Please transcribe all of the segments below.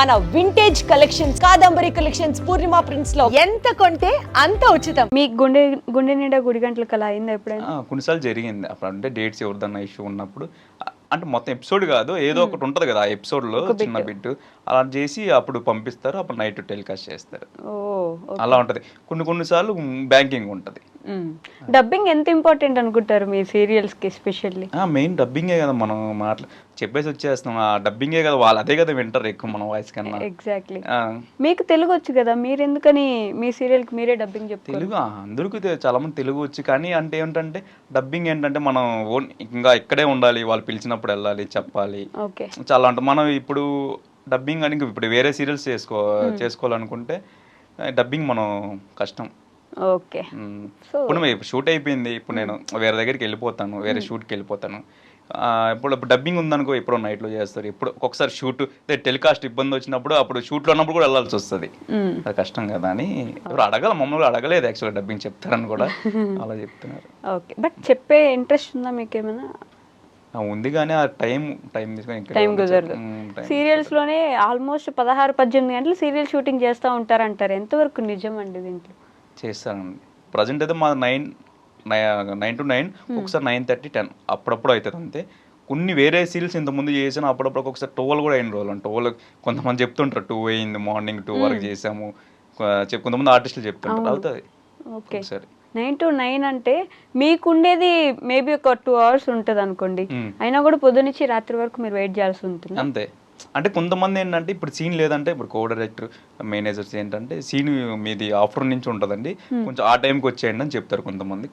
మన vintage collections, Kadambari collections, పూర్ణిమ prints లో ఎంత కొంటే అంత ఉచితం. మీ గుండె నిండా గుడి గంటలకు అలా అయిందా ఎప్పుడైనా? కొన్నిసార్లు జరిగింది. అప్పుడు అంటే డేట్స్ ఎవరిదన్నా ఇష్యూ ఉన్నప్పుడు, అంటే మొత్తం ఎపిసోడ్ కాదు, ఏదో ఒకటి ఉంటది కదా ఆ ఎపిసోడ్ లో చిన్న బిట్ అలా చేసి అప్పుడు పంపిస్తారు, అప్పుడు నైట్ టెలికాస్ట్ చేస్తారు. అలా ఉంటది. కొన్నిసార్లు బ్యాంకింగ్ ఉంటది. డబ్బింగ్ ఎంత ఇంపార్టెంట్ అనుకుంటారు మీ సీరియల్స్ కి ఎస్పెషల్లీ? మెయిన్ డబ్బింగే కదా, మనం చెప్పేసి వచ్చేస్తాం, ఆ డబ్బింగే కదా, వాళ్ళు అదే కదా వింటారు ఎక్కువ మన వాయిస్ కన్నా. ఎగ్జాక్ట్లీ. మీకు తెలుగు వచ్చు కదా, మీరు ఎందుకని మీ సీరియల్ కి మీరే డబ్బింగ్ చెప్తారు? తెలుగు అందరికీ చాలా మంది తెలుగు వచ్చు, కానీ అంటే ఏంటంటే డబ్బింగ్ ఏంటంటే మనం ఇంకా ఇక్కడే ఉండాలి, వాళ్ళు పిలిచినప్పుడు వెళ్ళాలి, చెప్పాలి. ఓకే. చాలా అంటే మనం ఇప్పుడు డబ్బింగ్ అని ఇప్పుడు వేరే సీరియల్స్ చేసుకోవాలనుకుంటే డబ్బింగ్ మనం కష్టం. ఓకే. ఇప్పుడు షూట్ అయిపోయింది, ఇప్పుడు నేను వేరే దగ్గరికి వెళ్ళిపోతాను, వేరే షూట్కి వెళ్ళిపోతాను. ఇప్పుడు డబ్బింగ్ ఉందనుకో, ఎప్పుడో నైట్లో చేస్తారు, ఎప్పుడు ఒక్కొక్కసారి షూట్ టెలికాస్ట్ ఇబ్బంది వచ్చినప్పుడు, అప్పుడు షూట్లో ఉన్నప్పుడు కూడా వెళ్ళాల్సి వస్తుంది. అది కష్టం కదా అని ఇప్పుడు మమ్మల్ని అడగలేదు యాక్చువల్గా, డబ్బింగ్ చెప్తారని కూడా అలా చెప్తున్నారు. ఓకే. బట్ చెప్పే ఇంట్రెస్ట్ ఉందా మీకు ఏమైనా? ఉంది, కానీ ఆ టైం తీసుకొని టైం కుదరదు. సీరియల్స్ లోనే ఆల్మోస్ట్ 16-18 గంటలు సీరియల్ షూటింగ్ చేస్తూ ఉంటారంటారు, ఎంతవరకు నిజం అండి దీంట్లో? చేస్తానండి. ప్రజెంట్ అయితే మా 9 to 9, ఒకసారి 9:30, 10 అప్పుడప్పుడు అవుతుంది అంతే. కొన్ని వేరే సీరియల్స్ ఇంతకుముందు చేసాను, అప్పుడప్పుడు ఒకసారి 12 కూడా అయిన రోజులు. 12 కొంతమంది చెప్తుంటారు 2 అయింది, మార్నింగ్ 2 వరకు చేసాము, కొంతమంది ఆర్టిస్టులు చెప్తుంటారు, అవుతుంది. ఓకే. 9 to 9 అంటే మీకుండేది మేబీ ఒక 2 hours ఉంటుంది అనుకోండి, అయినా కూడా పొద్దునుంచి రాత్రి వరకు మీరు వెయిట్ చేయాల్సి ఉంటుంది అంతే. అంటే కొంతమంది ఏంటంటే ఇప్పుడు సీన్ లేదంటే, ఇప్పుడు కో డైరెక్టర్, మేనేజర్స్ ఏంటంటే సీన్ మీది ఆఫ్టర్నూన్ నుంచి ఉంటుందండి, కొంచెం ఆ టైంకి వచ్చేయండి అని చెప్తారు.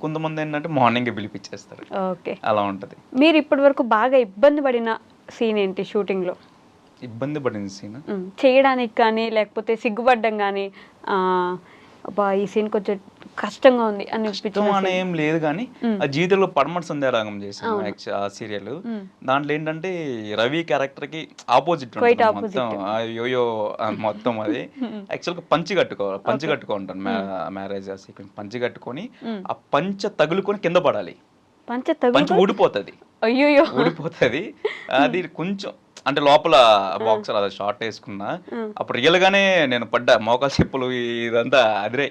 కొంతమంది ఏంటంటే మార్నింగ్ పిలిపించేస్తారు. ఓకే. అలా ఉంటుంది. మీరు ఇప్పటి వరకు బాగా ఇబ్బంది పడిన సీన్ ఏంటి షూటింగ్ లో? ఇబ్బంది పడిన సీన్ చేయడానికి కానీ, లేకపోతే సిగ్గుపడ్డం కానీ, ఈ సీన్ కొంచెం కష్టంగా ఉంది అని ఏం లేదు, కానీ ఆ జీవితంలో పడమటి సంధ్యారాగం చేసాను ఆ సీరియల్. దాంట్లో ఏంటంటే రవి క్యారెక్టర్ కి ఆపోజిట్ మొత్తం, యోయో మొత్తం. అది యాక్చువల్గా పంచి కట్టుకుంటాను మ్యారేజ్ సీక్వెన్స్. పంచి కట్టుకొని ఆ పంచ తగులుకొని కింద పడాలి, పంచ ఊడిపోతుంది. అయ్యో, ఊడిపోతుంది. అది కొంచెం అంటే లోపల బాక్సర్ అది షార్ట్ వేసుకున్నా, అప్పుడు రియల్ గానే నేను పడ్డా, మోకాలు చెప్పులు ఇదంతా అదిరే.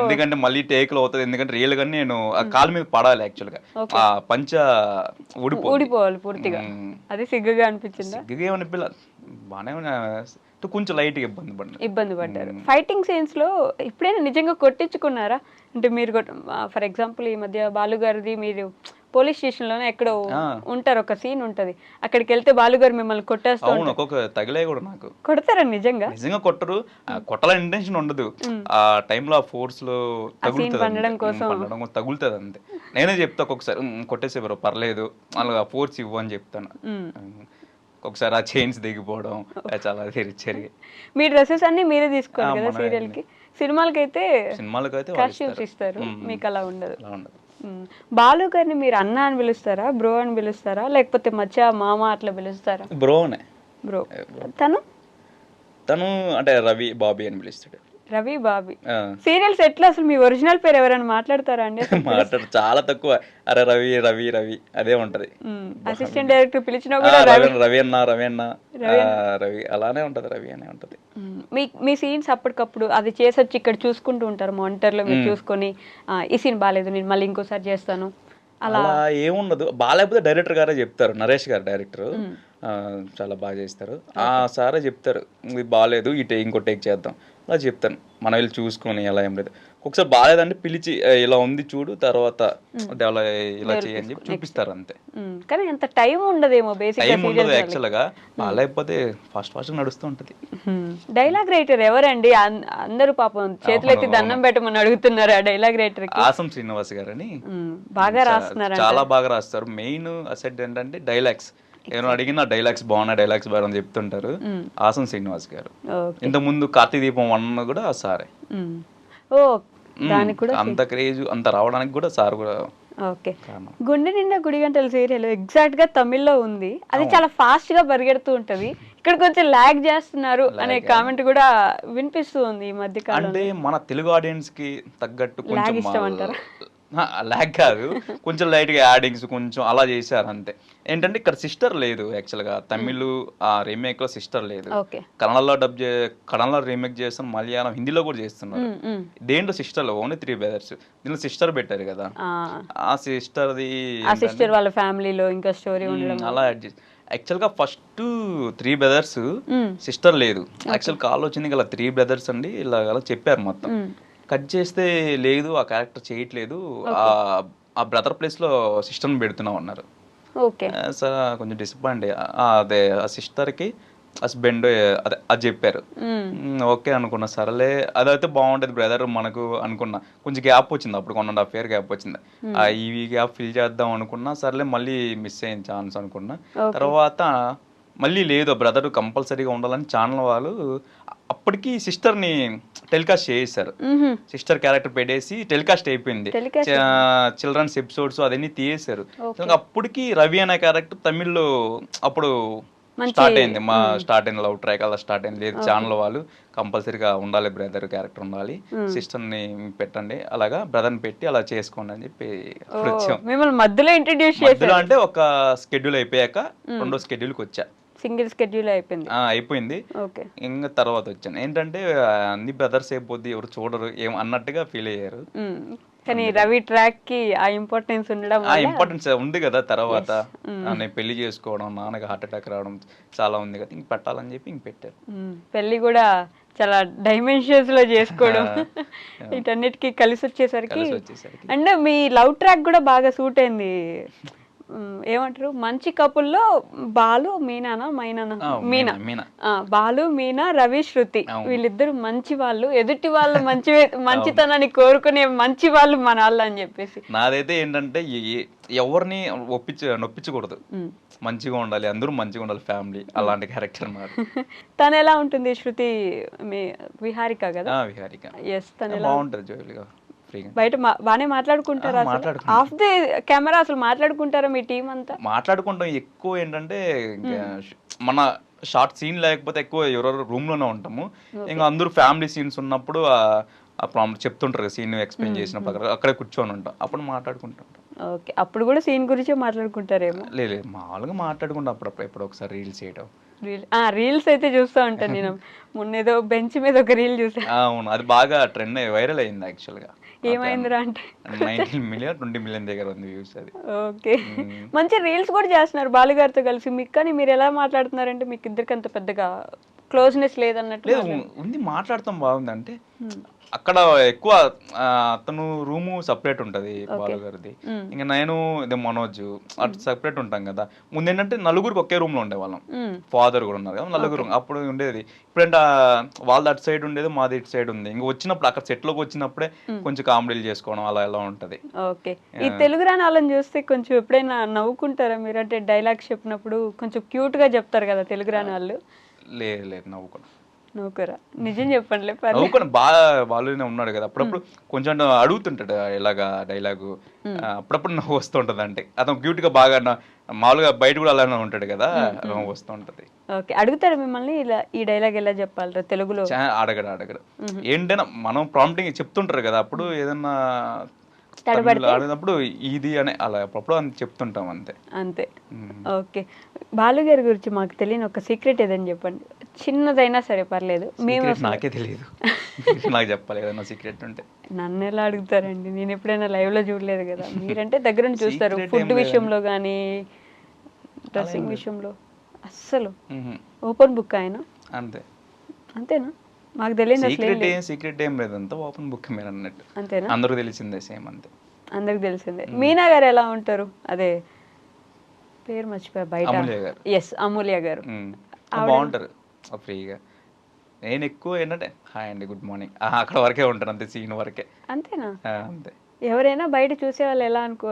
ఎందుకంటే మళ్ళీ టేక్లో అవుతుంది, ఎందుకంటే రియల్ గానే నేను ఆ కాలు మీద పడాలి యాక్చువల్ గా, ఆ పంచ ఊడిపోవాలి పూర్తిగా. అది సిగ్గుగా అనిపించింది? సిగ్గుగా ఏమనిపించలే, బాగానే కొంచెం లైట్ గా ఇబ్బంది పడ్డారు. ఫైటింగ్ సీన్స్ లో ఎప్పుడైనా నిజంగా కొట్టించుకున్నారా? అంటే మీరు ఫర్ ఎగ్జాంపుల్ ఈ మధ్య బాలుగారిది, మీరు పోలీస్ స్టేషన్ లోనే ఎక్కడో ఉంటారు, ఒక సీన్ ఉంటది, అక్కడికి వెళ్తే బాలుగారు మిమ్మల్ని కొట్టేస్తారు. ఒక్కొక్క తగిలే కూడా నాకు కొడతారా? నిజంగా కొట్టరు, కొట్టాలని ఇంటెన్షన్ ఉండదు. ఆ టైంలో ఆ ఫోర్స్ లో తగులుతుంది అంతే. నేనే చెప్తా ఒక్కొక్కసారి, కొట్టేసే పర్లేదు, వాళ్ళకి ఆ ఫోర్స్ ఇవ్వు అని చెప్తాను. ఒకసారి ఆ చైన్స్ దిగిపోవడం చాలా జరిగి. మీ డ్రెస్సెస్ అన్ని మీరే తీసుకోవాలి కదా సీరియల్ కి? సినిమాలకైతే కాస్ట్యూమ్స్ ఇస్తారు, మీకు అలా ఉండదు. బాలు గారిని మీరు అన్న అని పిలుస్తారా, బ్రో అని పిలుస్తారా, లేకపోతే మచ్చా మామ అట్లా పిలుస్తారా? బ్రో. తను అంటే రవి బాబీ అని పిలుస్తాడు. రవి బాబీ. సీరియల్స్ ఎట్లా అసలు మీ ఒరిజినల్ పేరు ఎవరైనా మాట్లాడతారా అండి? మాట్లాడు చాలా తక్కువ. అరే రవి రవి రవి అదే ఉంటది. అసిస్టెంట్ డైరెక్టర్ పిలిచినా కూడా రవి అన్న రవి అలానే ఉంటది, రవి అనే ఉంటది. మీ సీన్స్ అప్పటికప్పుడు అది చేసొచ్చి ఇక్కడ చూసుకుంటూ ఉంటారు మానిటర్ లో, మీరు చూసుకొని ఈ సీన్ బాగాలేదు, నేను మళ్ళీ ఇంకోసారి చేస్తాను అలా ఏముండదు. బాగాలేకపోతే డైరెక్టర్ గారే చెప్తారు, నరేష్ గారు డైరెక్టర్ చాలా బాగా చేస్తారు. ఆ సారే చెప్తారు, ఇది బాగాలేదు, ఇంకో టేక్ చేద్దాం అలా చెప్తాను. మనం వెళ్ళి చూసుకొని అలా ఏం లేదు. ఒకసారి బాగాలేదంటే పిలిచి ఇలా ఉంది చూడు, తర్వాత ఇలా చేయని చెప్పి చూపిస్తారు అంతే. కానీ అంత టైం ఉండదేమో, టైం ఉండదు యాక్చువల్ గా. బాగాలేకపోతే ఫాస్ట్ నడుస్తూ ఉంటది. డైలాగ్ రైటర్ ఎవరండి? అందరూ పాపం చేతులెత్తి దండం పెట్టమని అడుగుతున్నారు ఆ డైలాగ్ రైటర్. ఆసం శ్రీనివాస్ గారు అని బాగా రాస్తున్నారు, చాలా బాగా రాస్తారు. మెయిన్ అసెట్ ఏంటంటే డైలాగ్స్. ఏమైనా అడిగిన డైలాగ్స్ బాగున్నాయి చెప్తుంటారు. ఆసం శ్రీనివాస్ గారు. ఇంత ముందు కార్తీక దీపం 1 కూడా సారే. అంత క్రేజ్ అంత రావడానికి కూడా సార్ కూడా. ఓకే. గుండె నిండా గుడి గంటల సీరియల్ ఎగ్జాక్ట్ గా తమిళ్లో ఉంది, అది చాలా ఫాస్ట్ గా పరిగెడుతూ ఉంటది, ఇక్కడ కొంచెం లాగ్ చేస్తున్నారు అనే కామెంట్ కూడా వినిపిస్తూ ఉంది ఈ మధ్య కాలంలో. అంటే మన తెలుగు ఆడియన్స్ కి తగ్గట్టు కొంచెం లాగ్ కాదు, కొంచెం లైట్గా యాడింగ్స్ కొంచెం అలా చేశారు అంతే. ఏంటంటే ఇక్కడ సిస్టర్ లేదు యాక్చువల్గా, తమిళ్ ఆ రీమేక్ లో సిస్టర్ లేదు. ఓకే. కన్నడలో రీమేక్ చేస్తాం, మలయాళం హిందీలో కూడా చేస్తున్నారు. దేంట్లో సిస్టర్ ఓన్లీ 3 బ్రదర్స్, దీనిలో సిస్టర్ పెట్టారు కదా, ఆ సిస్టర్ది ఆ సిస్టర్ వాళ్ళ ఫ్యామిలీలో ఇంకా స్టోరీ ఉండడం అలా యాడ్ చేసి యాక్చువల్గా ఫస్ట్ 3 బ్రదర్స్ సిస్టర్ లేదు. యాక్చువల్ కాల్ వచ్చింది ఇలా 3 బ్రదర్స్ అండి ఇలా అలా చెప్పారు మొత్తం. కట్ చేస్తే లేదు ఆ క్యారెక్టర్ చేయట్లేదు, ఆ బ్రదర్ ప్లేస్ లో సిస్టర్ని పెడుతున్నాం అన్నారు. ఓకే. సార్ కొంచెం డిసప్పాయింట్ అదే ఆ సిస్టర్కి హస్బెండ్ అదే అది చెప్పారు. ఓకే అనుకున్నా, సరేలే అదైతే బాగుంటది బ్రదర్ మనకు అనుకున్నా. కొంచెం గ్యాప్ వచ్చింది అప్పుడు, 1.5 year గ్యాప్ వచ్చింది. ఈ గ్యాప్ ఫిల్ చేద్దాం అనుకున్నా, సరేలే మళ్ళీ మిస్ అయిన ఛాన్స్ అనుకున్నా. తర్వాత మళ్ళీ లేదు బ్రదర్ కంపల్సరీగా ఉండాలని ఛానల్ వాళ్ళు అప్పటికి సిస్టర్ని టెలికాస్ట్ చేసేసారు. సిస్టర్ క్యారెక్టర్ పెట్టేసి టెలికాస్ట్ అయిపోయింది. చిల్డ్రన్స్ ఎపిసోడ్స్ అదన్నీ తీసేశారు. అప్పటికి రవి అనే క్యారెక్టర్ తమిళ్లో అప్పుడు స్టార్ట్ అయింది లవ్ ట్రాక్ అలా స్టార్ట్ అయింది. లేదు ఛానల్ వాళ్ళు కంపల్సరీగా ఉండాలి బ్రదర్ క్యారెక్టర్ ఉండాలి, సిస్టర్ ని పెట్టండి, అలాగా బ్రదర్ ని పెట్టి అలా చేసుకోండి అని చెప్పి వచ్చాం. మిమ్మల్ని మధ్యలో ఇంట్రడ్యూస్ మధ్యలో అంటే ఒక స్కెడ్యూల్ అయిపోయాక రెండో స్కెడ్యూల్కి వచ్చా. సింగిల్ స్కెడ్యూల్ అయిపోయింది. ఇంకా తర్వాత వచ్చాను. ఏంటంటే అన్ని బ్రదర్స్ అయిపోద్ది ఎవరు చూడరు ఏం అన్నట్టుగా ఫీల్ అయ్యారు. కానీ రవి ట్రాక్ కి ఆ ఇంపార్టెన్స్ ఉండడం, ఆ ఇంపార్టెన్స్ ఉంది కదా. తర్వాత నేను పెళ్లి చేసుకోవడం, నాన్నకి హార్ట్ అటాక్ రావడం చాలా ఉంది కదా, ఇంక పెట్టాలని చెప్పి ఇంక పెట్టారు. పెళ్లి కూడా చాలా డైమెన్షన్స్ లో చేసుకోవడం వీటన్నిటికీ కలిసి వచ్చేసరికి అండ్ మీ లవ్ ట్రాక్ కూడా బాగా సూట్ అయింది. ఏమంటారు మంచి కపుల్లో బాలు మీనానా మీనా బాలు మీనా రవి శృతి వీళ్ళిద్దరు మంచి వాళ్ళు, ఎదుటి వాళ్ళు మంచితనాన్ని కోరుకునే మంచి వాళ్ళు మన వాళ్ళు అని చెప్పేసి. నాదైతే ఏంటంటే ఎవరిని నొప్పించకూడదు, మంచిగా ఉండాలి, అందరూ మంచిగా ఉండాలి ఫ్యామిలీ, అలాంటి క్యారెక్టర్ అన్నారు. తను ఎలా ఉంటుంది శృతి? విహారిక కదా? విహారిక. ఎస్, తను బాగుంటది జోయిల్గా, బయట బానే మాట్లాడుకుంటారా? ఆఫ్ ది కెమెరా అసలు మాట్లాడుకుంటారా మీ టీం అంతా? మాట్లాడుకుంటాం. ఎక్కువ ఏంటంటే మన షార్ట్ సీన్ లేకపోతే ఎక్కువ ఎవరెవరు రూమ్ లోనే ఉంటాము. ఇంకా అందరూ ఫ్యామిలీ సీన్స్ ఉన్నప్పుడు చెప్తుంటారు సీన్ ఎక్స్ప్లెయిన్ చేసినప్పుడు అక్కడే కూర్చొని ఉంటాం, అప్పుడు మాట్లాడుకుంటాం. ఓకే, అప్పుడు కూడా సీన్ గురించి మాట్లాడుకుంటారేమో? లేదు మామూలుగా మాట్లాడుకుంటాం అప్పుడప్పుడు, ఎప్పుడు ఒకసారి రీల్స్ చేయడం. రీల్స్ అయితే చూస్తూ ఉంటాను నేను. మొన్న ఏదో బెంచ్ మీద ఒక రీల్ చూసా. అవును, అది బాగా ట్రెండ్ వైరల్ అయింది యాక్చువల్ గా. ఏమైందిరా అంటే 19 million 20 million దగ్గర ఉంది వ్యూస్ అది. ఓకే, మంచి రీల్స్ కూడా చేస్తున్నారు బాలుగారితో కలిసి. మీకు కానీ మీరు ఎలా మాట్లాడుతున్నారంటే మీకు ఇద్దరికి అంత పెద్దగా క్లోజ్నెస్ లేదన్నట్టు. లేదు ఉంది, మాట్లాడతాం బాగుంది. అంటే అక్కడ ఎక్కువ అతను రూము సపరేట్ ఉంటది బాలు గారిది, ఇంకా నేను ఇదే మనోజ్ అటు సపరేట్ ఉంటాం కదా. ముందు ఏంటంటే నలుగురికి ఒకే రూమ్ లో ఉండేవాళ్ళం, ఫాదర్ కూడా ఉన్నారు కదా నలుగురు, అప్పుడు ఉండేది. ఇప్పుడంటే వాళ్ళది అటు సైడ్ ఉండేది, మాది ఇటు సైడ్ ఉంది. ఇంకా వచ్చినప్పుడు అక్కడ సెట్ లోకి వచ్చినప్పుడే కొంచెం కామెడీలు చేసుకోవడం అలా ఎలా ఉంటది. ఓకే, ఈ తెలుగు రాని వాళ్ళని చూస్తే కొంచెం ఎప్పుడైనా నవ్వుకుంటారా మీరు? అంటే డైలాగ్స్ చెప్పినప్పుడు కొంచెం క్యూట్ గా చెప్తారు కదా తెలుగు రాని వాళ్ళు. లేదు నవ్వుకోరా? నిజం చెప్పండి. నవ్వుకొని బాగా బాలునే ఉన్నాడు కదా, అప్పుడప్పుడు కొంచెం అడుగుతుంటాడు ఇలాగా డైలాగు, అప్పుడప్పుడు నవ్వు వస్తుంటది. అంటే అతను క్యూట్ గా బాగా మామూలుగా బయట కూడా అలానే ఉంటాడు కదా, నవ్వు వస్తుంటది. ఓకే, అడుగుతాడు మిమ్మల్ని ఇలా ఈ డైలాగ్ ఎలా చెప్పాలి తెలుగులో? అడగడు. ఏంటైనా మనం ప్రాంప్టింగ్ చెప్తుంటారు కదా, అప్పుడు ఏదన్నా ఆడినప్పుడు ఇది అని అలా అప్పుడు చెప్తుంటాం అంతే. ఓకే, బాలు గారి గురించి మాకు తెలియని ఒక సీక్రెట్ ఏదని చెప్పండి, చిన్నదైనా సరే పర్లేదు. మేము నాకే తెలియదు, నాకు చెప్పాలి ఏదైనా సీక్రెట్ ఉంటే. నన్ను ఎలా అడుగుతారండి, నేను ఎప్పుడైనా లైవ్ లో చూడలేదు కదా. మీరంటే దగ్గర నుంచి చూస్తారు, ఫుడ్ విషయంలో కానీ డ్రెస్సింగ్ విషయంలో అస్సలు ఓపెన్ బుక్ ఆయన. అంతేనా? మాకు తెలియదు. సీక్రెట్ ఏం లేదు, అంతా ఓపెన్ బుక్ మీరు అన్నట్టు. అంతేనా? అందరూ తెలిసిందే, సేమ్ అంతే, అందరికి తెలిసిందే. మీనా గారు ఎలా ఉంటారు? అదే పేరు మర్చిపోయా బయట. అమూల్య గారు బాగుంటారు ఫ్రీగా. నేను ఎక్కువ ఏంటంటే హాయ్ అండి, గుడ్ మార్నింగ్, అక్కడ వరకే ఉంటాను అంతే, సీన్ వరకే. అంతేనా? అంతే. ఎవరైనా బయట చూసే వాళ్ళు ఎలా అనుకోవాలి?